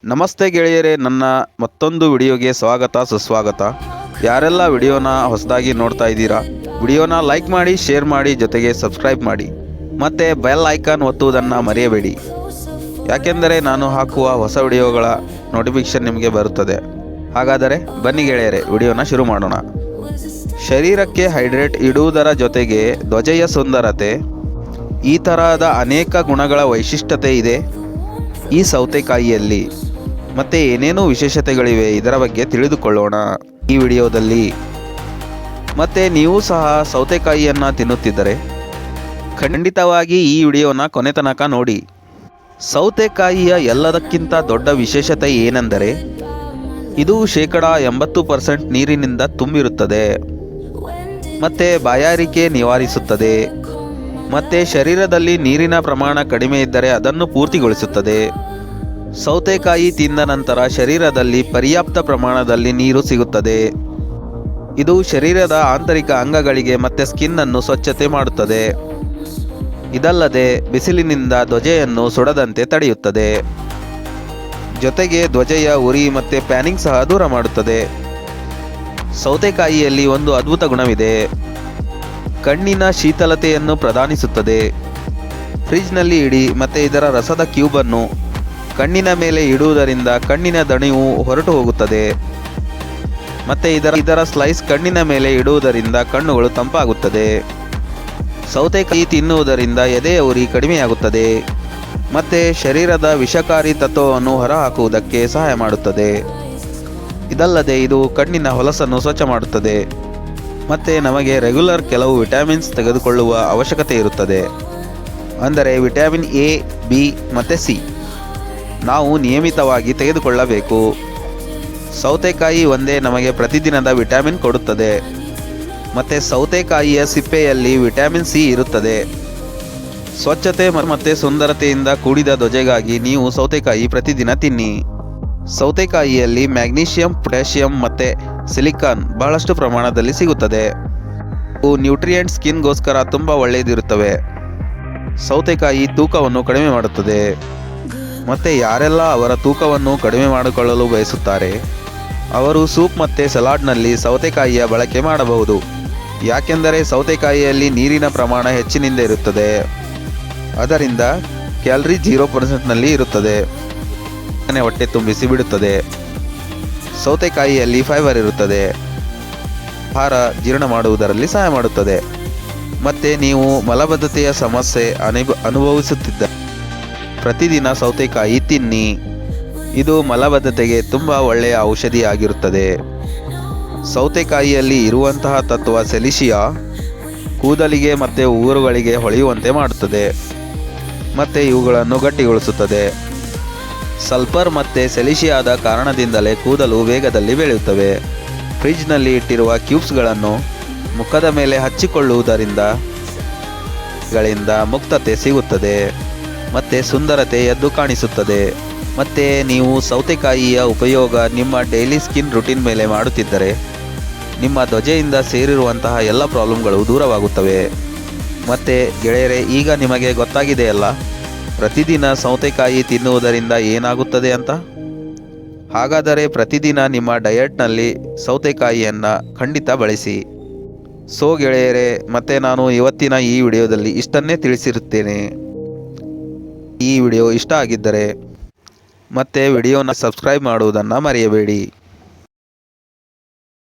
ನಮಸ್ತೆ ಗೆಳೆಯರೇ, ನನ್ನ ಮತ್ತೊಂದು ವಿಡಿಯೋಗೆ ಸ್ವಾಗತ ಸುಸ್ವಾಗತ. ಯಾರೆಲ್ಲ ವಿಡಿಯೋನ ಹೊಸದಾಗಿ ನೋಡ್ತಾ ಇದ್ದೀರಾ, ವಿಡಿಯೋನ ಲೈಕ್ ಮಾಡಿ, ಶೇರ್ ಮಾಡಿ, ಜೊತೆಗೆ ಸಬ್ಸ್ಕ್ರೈಬ್ ಮಾಡಿ, ಮತ್ತು ಬೆಲ್ ಐಕಾನ್ ಒತ್ತುವುದನ್ನು ಮರೆಯಬೇಡಿ. ಯಾಕೆಂದರೆ ನಾನು ಹಾಕುವ ಹೊಸ ವಿಡಿಯೋಗಳ ನೋಟಿಫಿಕೇಷನ್ ನಿಮಗೆ ಬರುತ್ತದೆ. ಹಾಗಾದರೆ ಬನ್ನಿ ಗೆಳೆಯರೇ, ವಿಡಿಯೋನ ಶುರು ಮಾಡೋಣ. ಶರೀರಕ್ಕೆ ಹೈಡ್ರೇಟ್ ಇಡುವುದರ ಜೊತೆಗೆ ಧ್ವಜೆಯ ಸುಂದರತೆ, ಈ ತರಹದ ಅನೇಕ ಗುಣಗಳ ವೈಶಿಷ್ಟ್ಯತೆ ಇದೆ ಈ ಸೌತೆಕಾಯಿಯಲ್ಲಿ. ಮತ್ತು ಏನೇನೂ ವಿಶೇಷತೆಗಳಿವೆ ಇದರ ಬಗ್ಗೆ ತಿಳಿದುಕೊಳ್ಳೋಣ ಈ ವಿಡಿಯೋದಲ್ಲಿ. ಮತ್ತು ನೀವು ಸಹ ಸೌತೆಕಾಯಿಯನ್ನು ತಿನ್ನುತ್ತಿದ್ದರೆ ಖಂಡಿತವಾಗಿ ಈ ವಿಡಿಯೋನ ಕೊನೆ ತನಕ ನೋಡಿ. ಸೌತೆಕಾಯಿಯ ಎಲ್ಲದಕ್ಕಿಂತ ದೊಡ್ಡ ವಿಶೇಷತೆ ಏನೆಂದರೆ ಇದು 80% ನೀರಿನಿಂದ ತುಂಬಿರುತ್ತದೆ. ಮತ್ತು ಬಾಯಾರಿಕೆ ನಿವಾರಿಸುತ್ತದೆ. ಮತ್ತು ಶರೀರದಲ್ಲಿ ನೀರಿನ ಪ್ರಮಾಣ ಕಡಿಮೆ ಇದ್ದರೆ ಅದನ್ನು ಪೂರ್ತಿಗೊಳಿಸುತ್ತದೆ. ಸೌತೆಕಾಯಿ ತಿಂದ ನಂತರ ಶರೀರದಲ್ಲಿ ಪರ್ಯಾಪ್ತ ಪ್ರಮಾಣದಲ್ಲಿ ನೀರು ಸಿಗುತ್ತದೆ. ಇದು ಶರೀರದ ಆಂತರಿಕ ಅಂಗಗಳಿಗೆ ಮತ್ತು ಸ್ಕಿನ್ನನ್ನು ಸ್ವಚ್ಛತೆ ಮಾಡುತ್ತದೆ. ಇದಲ್ಲದೆ ಬಿಸಿಲಿನಿಂದ ಧ್ವಜೆಯನ್ನು ಸುಡದಂತೆ ತಡೆಯುತ್ತದೆ. ಜೊತೆಗೆ ಧ್ವಜೆಯ ಉರಿ ಮತ್ತು ಪ್ಯಾನಿಂಗ್ ಸಹ ದೂರ ಮಾಡುತ್ತದೆ. ಸೌತೆಕಾಯಿಯಲ್ಲಿ ಒಂದು ಅದ್ಭುತ ಗುಣವಿದೆ, ಕಣ್ಣಿನ ಶೀತಲತೆಯನ್ನು ಪ್ರದಾನಿಸುತ್ತದೆ. ಫ್ರಿಜ್ನಲ್ಲಿ ಇಡಿ ಮತ್ತು ಇದರ ರಸದ ಕ್ಯೂಬನ್ನು ಕಣ್ಣಿನ ಮೇಲೆ ಇಡುವುದರಿಂದ ಕಣ್ಣಿನ ದಣಿವು ಹೊರಟು ಹೋಗುತ್ತದೆ. ಮತ್ತು ಇದರ ಸ್ಲೈಸ್ ಕಣ್ಣಿನ ಮೇಲೆ ಇಡುವುದರಿಂದ ಕಣ್ಣುಗಳು ತಂಪಾಗುತ್ತದೆ. ಸೌತೆಕಾಯಿ ತಿನ್ನುವುದರಿಂದ ಎದೆಯ ಉರಿ ಕಡಿಮೆಯಾಗುತ್ತದೆ ಮತ್ತು ಶರೀರದ ವಿಷಕಾರಿ ತತ್ವವನ್ನು ಹೊರಹಾಕುವುದಕ್ಕೆ ಸಹಾಯ ಮಾಡುತ್ತದೆ. ಇದಲ್ಲದೆ ಇದು ಕಣ್ಣಿನ ಹೊಲಸನ್ನು ಸ್ವಚ್ಛ ಮಾಡುತ್ತದೆ. ಮತ್ತು ನಮಗೆ ರೆಗ್ಯುಲರ್ ಕೆಲವು ವಿಟಮಿನ್ಸ್ ತೆಗೆದುಕೊಳ್ಳುವ ಅವಶ್ಯಕತೆ ಇರುತ್ತದೆ. ಅಂದರೆ ವಿಟಮಿನ್ ಎ, ಬಿ ಮತ್ತು ಸಿ ನಾವು ನಿಯಮಿತವಾಗಿ ತೆಗೆದುಕೊಳ್ಳಬೇಕು. ಸೌತೆಕಾಯಿ ಒಂದೇ ನಮಗೆ ಪ್ರತಿದಿನದ ವಿಟಮಿನ್ ಕೊಡುತ್ತದೆ. ಮತ್ತು ಸೌತೆಕಾಯಿಯ ಸಿಪ್ಪೆಯಲ್ಲಿ ವಿಟಮಿನ್ ಸಿ ಇರುತ್ತದೆ. ಸ್ವಚ್ಛತೆ ಮತ್ತು ಸುಂದರತೆಯಿಂದ ಕೂಡಿದ ಧ್ವಜೆಗಾಗಿ ನೀವು ಸೌತೆಕಾಯಿ ಪ್ರತಿದಿನ ತಿನ್ನಿ. ಸೌತೆಕಾಯಿಯಲ್ಲಿ ಮ್ಯಾಗ್ನೀಷಿಯಂ, ಪೊಟ್ಯಾಷಿಯಂ ಮತ್ತು ಸಿಲಿಕಾನ್ ಬಹಳಷ್ಟು ಪ್ರಮಾಣದಲ್ಲಿ ಸಿಗುತ್ತದೆ. ಇವು ನ್ಯೂಟ್ರಿಯೆಂಟ್ ಸ್ಕಿನ್ಗೋಸ್ಕರ ತುಂಬ ಒಳ್ಳೆಯದಿರುತ್ತವೆ. ಸೌತೆಕಾಯಿ ತೂಕವನ್ನು ಕಡಿಮೆ ಮಾಡುತ್ತದೆ. ಮತ್ತು ಯಾರೆಲ್ಲ ಅವರ ತೂಕವನ್ನು ಕಡಿಮೆ ಮಾಡಿಕೊಳ್ಳಲು ಬಯಸುತ್ತಾರೆ ಅವರು ಸೂಪ್ ಮತ್ತು ಸಲಾಡ್ನಲ್ಲಿ ಸೌತೆಕಾಯಿಯ ಬಳಕೆ ಮಾಡಬಹುದು. ಯಾಕೆಂದರೆ ಸೌತೆಕಾಯಿಯಲ್ಲಿ ನೀರಿನ ಪ್ರಮಾಣ ಹೆಚ್ಚಿನಿಂದ ಇರುತ್ತದೆ. ಅದರಿಂದ ಕ್ಯಾಲರಿ 0%ನಲ್ಲಿ ಇರುತ್ತದೆ. ಹೊಟ್ಟೆ ತುಂಬಿಸಿ ಬಿಡುತ್ತದೆ. ಸೌತೆಕಾಯಿಯಲ್ಲಿ ಫೈಬರ್ ಇರುತ್ತದೆ. ಆಹಾರ ಜೀರ್ಣ ಮಾಡುವುದರಲ್ಲಿ ಸಹಾಯ ಮಾಡುತ್ತದೆ. ಮತ್ತು ನೀವು ಮಲಬದ್ಧತೆಯ ಸಮಸ್ಯೆ ಅನುಭವಿಸುತ್ತಿದ್ದರೆ ಪ್ರತಿದಿನ ಸೌತೆಕಾಯಿ ತಿನ್ನಿ. ಇದು ಮಲಬದ್ಧತೆಗೆ ತುಂಬ ಒಳ್ಳೆಯ ಔಷಧಿಯಾಗಿರುತ್ತದೆ. ಸೌತೆಕಾಯಿಯಲ್ಲಿ ಇರುವಂತಹ ತತ್ವ ಸೆಲಿಸಿಯಾ ಕೂದಲಿಗೆ ಮತ್ತು ಉಗುರುಗಳಿಗೆ ಹೊಳೆಯುವಂತೆ ಮಾಡುತ್ತದೆ ಮತ್ತು ಇವುಗಳನ್ನು ಗಟ್ಟಿಗೊಳಿಸುತ್ತದೆ. ಸಲ್ಫರ್ ಮತ್ತು ಸೆಲಿಸಿಯಾದ ಕಾರಣದಿಂದಲೇ ಕೂದಲು ವೇಗದಲ್ಲಿ ಬೆಳೆಯುತ್ತವೆ. ಫ್ರಿಜ್ನಲ್ಲಿ ಇಟ್ಟಿರುವ ಕ್ಯೂಬ್ಸ್ಗಳನ್ನು ಮುಖದ ಮೇಲೆ ಹಚ್ಚಿಕೊಳ್ಳುವುದರಿಂದ ಮುಕ್ತತೆ ಸಿಗುತ್ತದೆ ಮತ್ತು ಸುಂದರತೆ ಎದ್ದು ಕಾಣಿಸುತ್ತದೆ. ಮತ್ತು ನೀವು ಸೌತೆಕಾಯಿಯ ಉಪಯೋಗ ನಿಮ್ಮ ಡೈಲಿ ಸ್ಕಿನ್ ರುಟೀನ್ ಮೇಲೆ ಮಾಡುತ್ತಿದ್ದರೆ ನಿಮ್ಮ ಧ್ವಜೆಯಿಂದ ಸೇರಿರುವಂತಹ ಎಲ್ಲ ಪ್ರಾಬ್ಲಮ್ಗಳು ದೂರವಾಗುತ್ತವೆ. ಮತ್ತು ಗೆಳೆಯರೇ, ಈಗ ನಿಮಗೆ ಗೊತ್ತಾಗಿದೆಯಲ್ಲ ಪ್ರತಿದಿನ ಸೌತೆಕಾಯಿ ತಿನ್ನುವುದರಿಂದ ಏನಾಗುತ್ತದೆ ಅಂತ. ಹಾಗಾದರೆ ಪ್ರತಿದಿನ ನಿಮ್ಮ ಡಯಟ್ನಲ್ಲಿ ಸೌತೆಕಾಯಿಯನ್ನು ಖಂಡಿತ ಬಳಸಿ. ಸೊ ಗೆಳೆಯರೇ, ಮತ್ತೆ ನಾನು ಇವತ್ತಿನ ಈ ವಿಡಿಯೋದಲ್ಲಿ ಇಷ್ಟನ್ನೇ ತಿಳಿಸಿರುತ್ತೇನೆ. ಈ ವಿಡಿಯೋ ಇಷ್ಟ ಆಗಿದ್ದರೆ ಮತ್ತೆ ವಿಡಿಯೋನ ಸಬ್ಸ್ಕ್ರೈಬ್ ಮಾಡುವುದನ್ನು ಮರೆಯಬೇಡಿ.